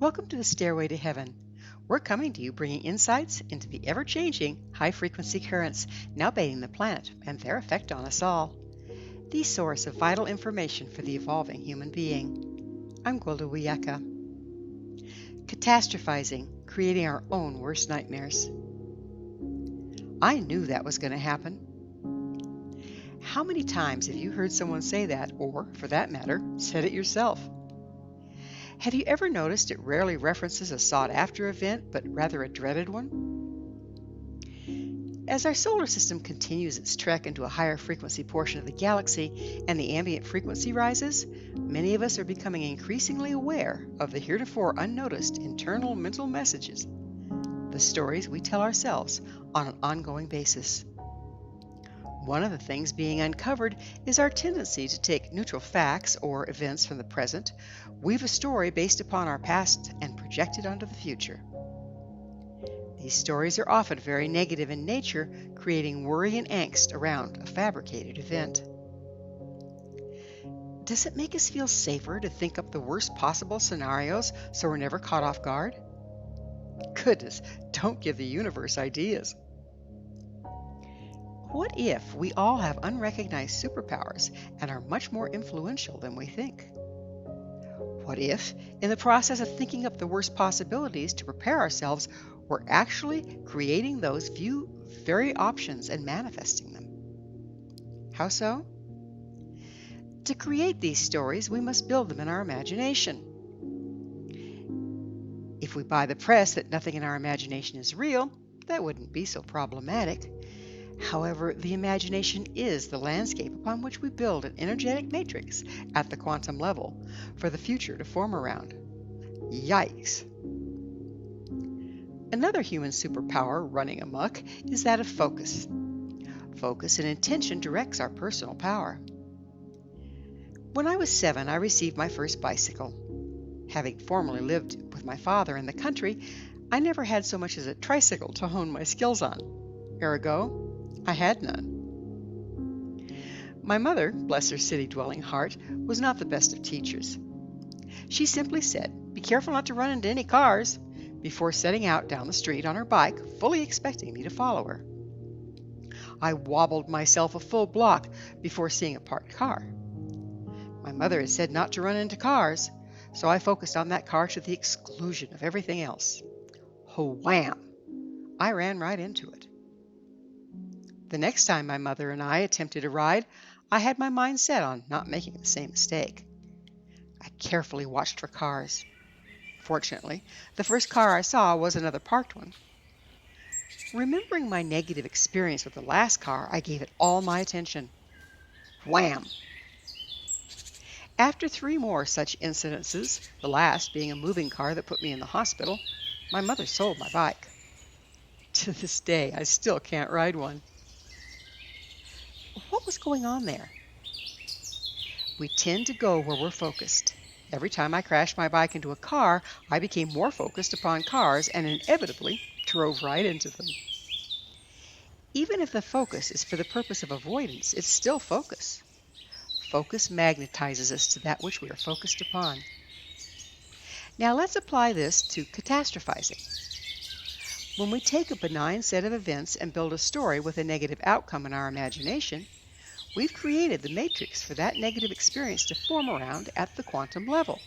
Welcome to the Stairway to Heaven. We're coming to you bringing insights into the ever-changing high-frequency currents now bathing the planet and their effect on us all. The source of vital information for the evolving human being. I'm Gwilda Wiyaka. Catastrophizing, creating our own worst nightmares. I knew that was going to happen. How many times have you heard someone say that, or, for that matter, said it yourself? Have you ever noticed it rarely references a sought-after event, but rather a dreaded one? As our solar system continues its trek into a higher frequency portion of the galaxy and the ambient frequency rises, many of us are becoming increasingly aware of the heretofore unnoticed internal mental messages, the stories we tell ourselves on an ongoing basis. One of the things being uncovered is our tendency to take neutral facts or events from the present, weave a story based upon our past, and project it onto the future. These stories are often very negative in nature, creating worry and angst around a fabricated event. Does it make us feel safer to think up the worst possible scenarios so we're never caught off guard? Goodness, don't give the universe ideas. What if we all have unrecognized superpowers and are much more influential than we think? What if, in the process of thinking up the worst possibilities to prepare ourselves, we're actually creating those very options and manifesting them? How so? To create these stories, we must build them in our imagination. If we buy the press that nothing in our imagination is real, that wouldn't be so problematic. However, the imagination is the landscape upon which we build an energetic matrix at the quantum level for the future to form around. Yikes! Another human superpower running amok is that of focus. Focus and intention directs our personal power. When I was 7, I received my first bicycle. Having formerly lived with my father in the country, I never had so much as a tricycle to hone my skills on. Ergo, I had none. My mother, bless her city-dwelling heart, was not the best of teachers. She simply said, "Be careful not to run into any cars," before setting out down the street on her bike, fully expecting me to follow her. I wobbled myself a full block before seeing a parked car. My mother had said not to run into cars, so I focused on that car to the exclusion of everything else. Wham! I ran right into it. The next time my mother and I attempted a ride, I had my mind set on not making the same mistake. I carefully watched for cars. Fortunately, the first car I saw was another parked one. Remembering my negative experience with the last car, I gave it all my attention. Wham! After 3 more such incidences, the last being a moving car that put me in the hospital, my mother sold my bike. To this day, I still can't ride one. What was going on there? We tend to go where we're focused. Every time I crashed my bike into a car, I became more focused upon cars and inevitably drove right into them. Even if the focus is for the purpose of avoidance, it's still focus. Focus magnetizes us to that which we are focused upon. Now let's apply this to catastrophizing. When we take a benign set of events and build a story with a negative outcome in our imagination, we've created the matrix for that negative experience to form around at the quantum level.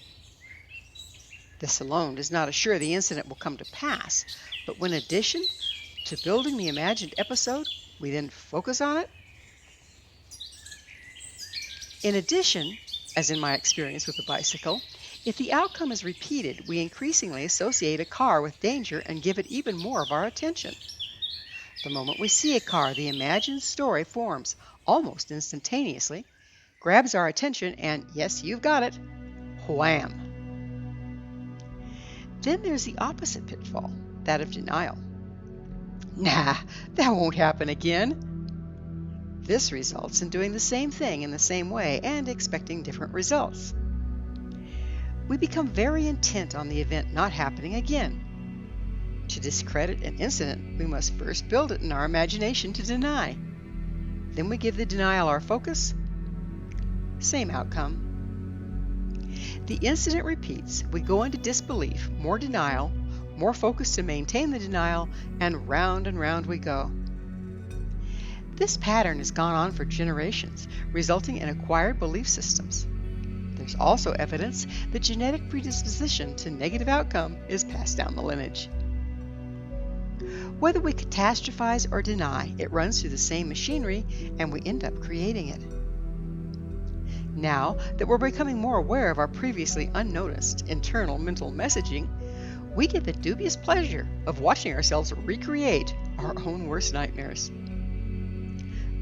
This alone does not assure the incident will come to pass, but when in addition to building the imagined episode, we then focus on it. In addition, as in my experience with the bicycle, if the outcome is repeated, we increasingly associate a car with danger and give it even more of our attention. The moment we see a car, the imagined story forms almost instantaneously, grabs our attention, and yes, you've got it, wham! Then there's the opposite pitfall, that of denial. Nah, that won't happen again. This results in doing the same thing in the same way and expecting different results. We become very intent on the event not happening again. To discredit an incident, we must first build it in our imagination to deny. Then we give the denial our focus. Same outcome. The incident repeats. We go into disbelief, more denial, more focus to maintain the denial, and round we go. This pattern has gone on for generations, resulting in acquired belief systems. There's also evidence that genetic predisposition to negative outcome is passed down the lineage. Whether we catastrophize or deny, it runs through the same machinery and we end up creating it. Now that we're becoming more aware of our previously unnoticed internal mental messaging, we get the dubious pleasure of watching ourselves recreate our own worst nightmares.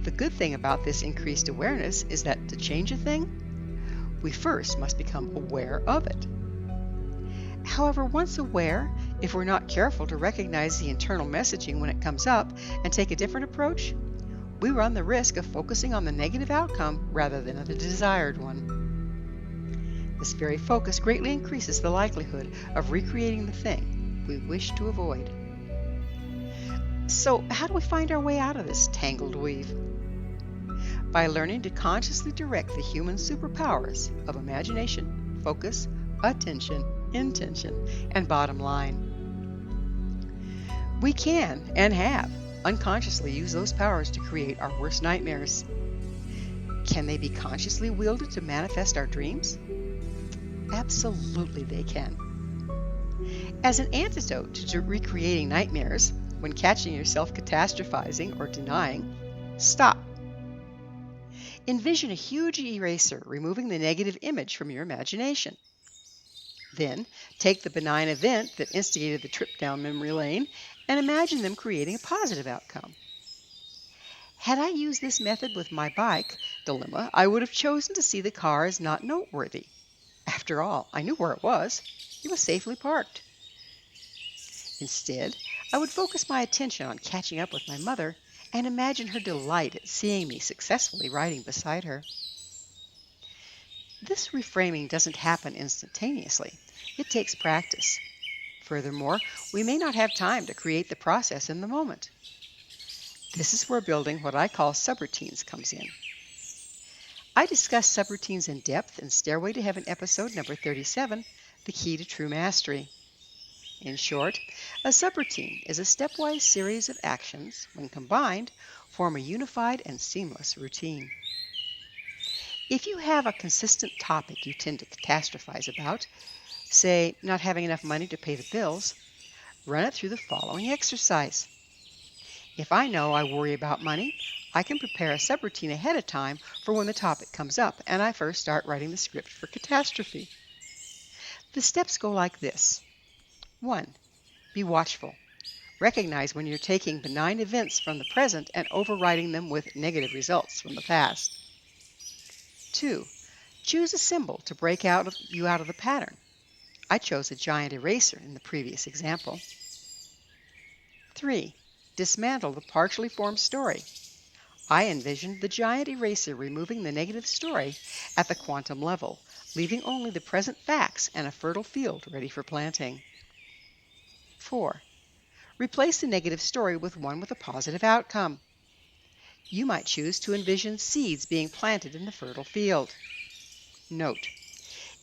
The good thing about this increased awareness is that to change a thing, we first must become aware of it. However, once aware, if we're not careful to recognize the internal messaging when it comes up and take a different approach, we run the risk of focusing on the negative outcome rather than the desired one. This very focus greatly increases the likelihood of recreating the thing we wish to avoid. So, how do we find our way out of this tangled weave? By learning to consciously direct the human superpowers of imagination, focus, attention, intention, and bottom line. We can, and have, unconsciously used those powers to create our worst nightmares. Can they be consciously wielded to manifest our dreams? Absolutely they can. As an antidote to recreating nightmares, when catching yourself catastrophizing or denying, stop. Envision a huge eraser removing the negative image from your imagination. Then, take the benign event that instigated the trip down memory lane and imagine them creating a positive outcome. Had I used this method with my bike dilemma, I would have chosen to see the car as not noteworthy. After all, I knew where it was. It was safely parked. Instead, I would focus my attention on catching up with my mother and imagine her delight at seeing me successfully riding beside her. This reframing doesn't happen instantaneously. It takes practice. Furthermore, we may not have time to create the process in the moment. This is where building what I call subroutines comes in. I discuss subroutines in depth in Stairway to Heaven episode number 37, The Key to True Mastery. In short, a subroutine is a stepwise series of actions, when combined, form a unified and seamless routine. If you have a consistent topic you tend to catastrophize about, say not having enough money to pay the bills, run it through the following exercise. If I know I worry about money, I can prepare a subroutine ahead of time for when the topic comes up and I first start writing the script for catastrophe. The steps go like this. 1. Be watchful. Recognize when you're taking benign events from the present and overriding them with negative results from the past. 2. Choose a symbol to break you out of the pattern. I chose a giant eraser in the previous example. 3. Dismantle the partially formed story. I envisioned the giant eraser removing the negative story at the quantum level, leaving only the present facts and a fertile field ready for planting. 4. Replace the negative story with one with a positive outcome. You might choose to envision seeds being planted in the fertile field. Note: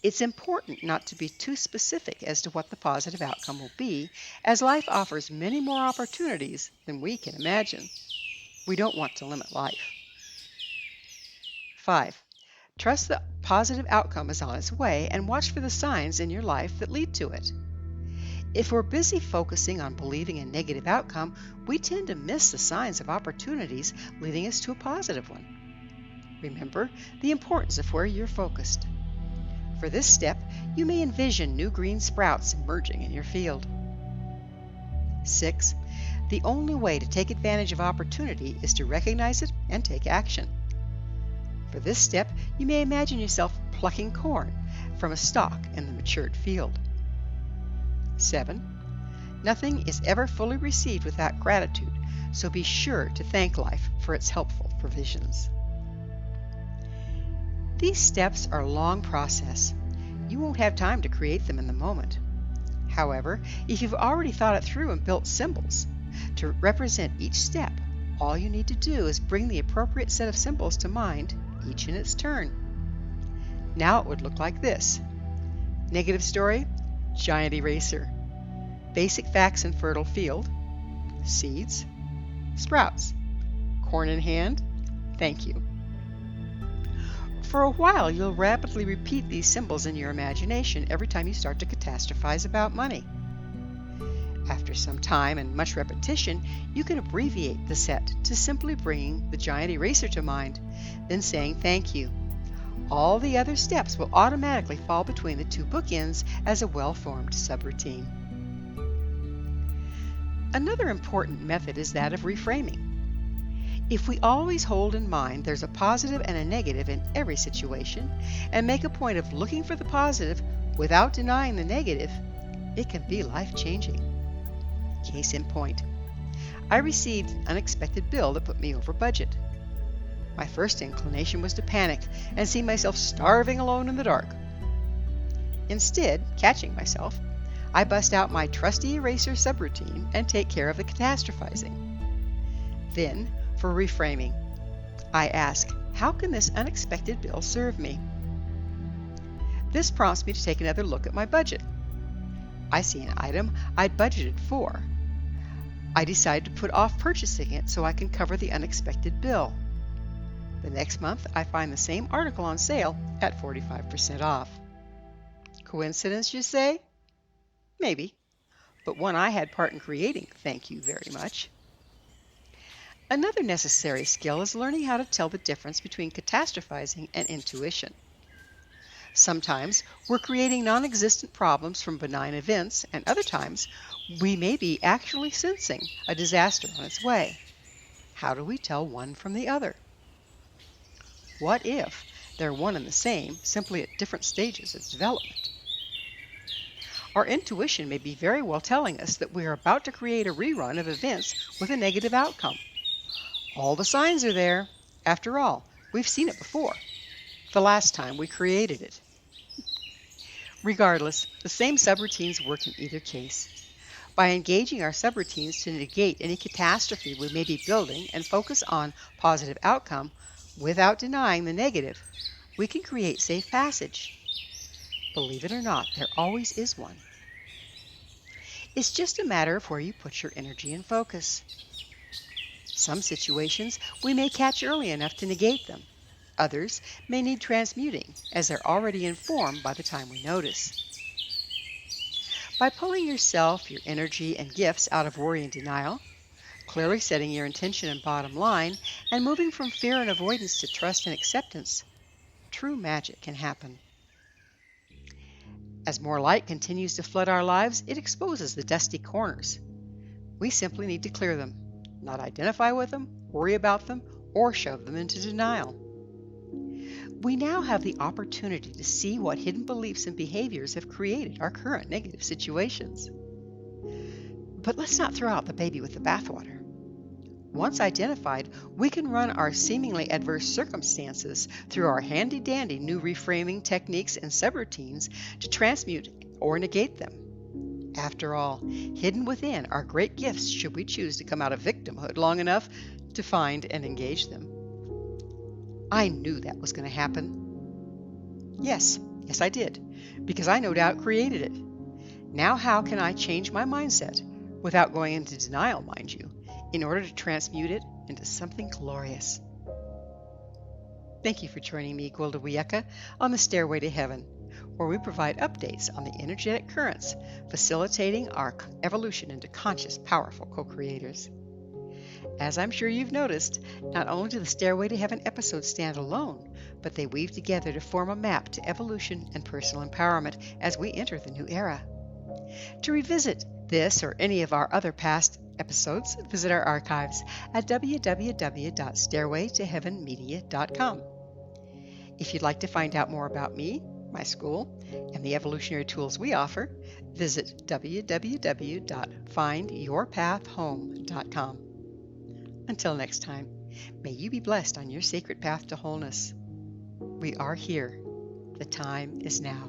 it's important not to be too specific as to what the positive outcome will be, as life offers many more opportunities than we can imagine. We don't want to limit life. 5. Trust the positive outcome is on its way and watch for the signs in your life that lead to it. If we're busy focusing on believing a negative outcome, we tend to miss the signs of opportunities leading us to a positive one. Remember the importance of where you're focused. For this step, you may envision new green sprouts emerging in your field. 6. The only way to take advantage of opportunity is to recognize it and take action. For this step, you may imagine yourself plucking corn from a stalk in the matured field. 7. Nothing is ever fully received without gratitude, so be sure to thank life for its helpful provisions. These steps are a long process. You won't have time to create them in the moment. However, if you've already thought it through and built symbols to represent each step, all you need to do is bring the appropriate set of symbols to mind, each in its turn. Now it would look like this. Negative story, giant eraser. Basic facts in fertile field, seeds, sprouts. Corn in hand, thank you. For a while, you'll rapidly repeat these symbols in your imagination every time you start to catastrophize about money. After some time and much repetition, you can abbreviate the set to simply bringing the giant eraser to mind, then saying thank you. All the other steps will automatically fall between the two bookends as a well-formed subroutine. Another important method is that of reframing. If we always hold in mind there's a positive and a negative in every situation, and make a point of looking for the positive without denying the negative, it can be life-changing. Case in point, I received an unexpected bill that put me over budget. My first inclination was to panic and see myself starving alone in the dark. Instead, catching myself, I bust out my trusty eraser subroutine and take care of the catastrophizing. Then, for reframing, I ask, how can this unexpected bill serve me? This prompts me to take another look at my budget. I see an item I'd budgeted for. I decide to put off purchasing it so I can cover the unexpected bill. The next month, I find the same article on sale at 45% off. Coincidence, you say? Maybe, but one I had part in creating, thank you very much. Another necessary skill is learning how to tell the difference between catastrophizing and intuition. Sometimes we're creating non-existent problems from benign events, and other times we may be actually sensing a disaster on its way. How do we tell one from the other? What if they're one and the same, simply at different stages of development? Our intuition may be very well telling us that we are about to create a rerun of events with a negative outcome. All the signs are there. After all, we've seen it before, the last time we created it. Regardless, the same subroutines work in either case. By engaging our subroutines to negate any catastrophe we may be building and focus on positive outcome without denying the negative, we can create safe passage. Believe it or not, there always is one. It's just a matter of where you put your energy and focus. Some situations we may catch early enough to negate them. Others may need transmuting, as they're already in form by the time we notice. By pulling yourself, your energy, and gifts out of worry and denial, clearly setting your intention and bottom line, and moving from fear and avoidance to trust and acceptance, true magic can happen. As more light continues to flood our lives, it exposes the dusty corners. We simply need to clear them, not identify with them, worry about them, or shove them into denial. We now have the opportunity to see what hidden beliefs and behaviors have created our current negative situations. But let's not throw out the baby with the bathwater. Once identified, we can run our seemingly adverse circumstances through our handy-dandy new reframing techniques and subroutines to transmute or negate them. After all, hidden within are great gifts should we choose to come out of victimhood long enough to find and engage them. I knew that was going to happen. Yes, I did, because I no doubt created it. Now how can I change my mindset, without going into denial, mind you, in order to transmute it into something glorious? Thank you for joining me, Gwilda Wiyaka, on the Stairway to Heaven, where we provide updates on the energetic currents facilitating our evolution into conscious, powerful co-creators. As I'm sure you've noticed, not only do the Stairway to Heaven episodes stand alone, but they weave together to form a map to evolution and personal empowerment as we enter the new era. To revisit this or any of our other past episodes, visit our archives at www.stairwaytoheavenmedia.com. If you'd like to find out more about me, my school, and the evolutionary tools we offer, visit www.findyourpathhome.com. Until next time, may you be blessed on your sacred path to wholeness. We are here. The time is now.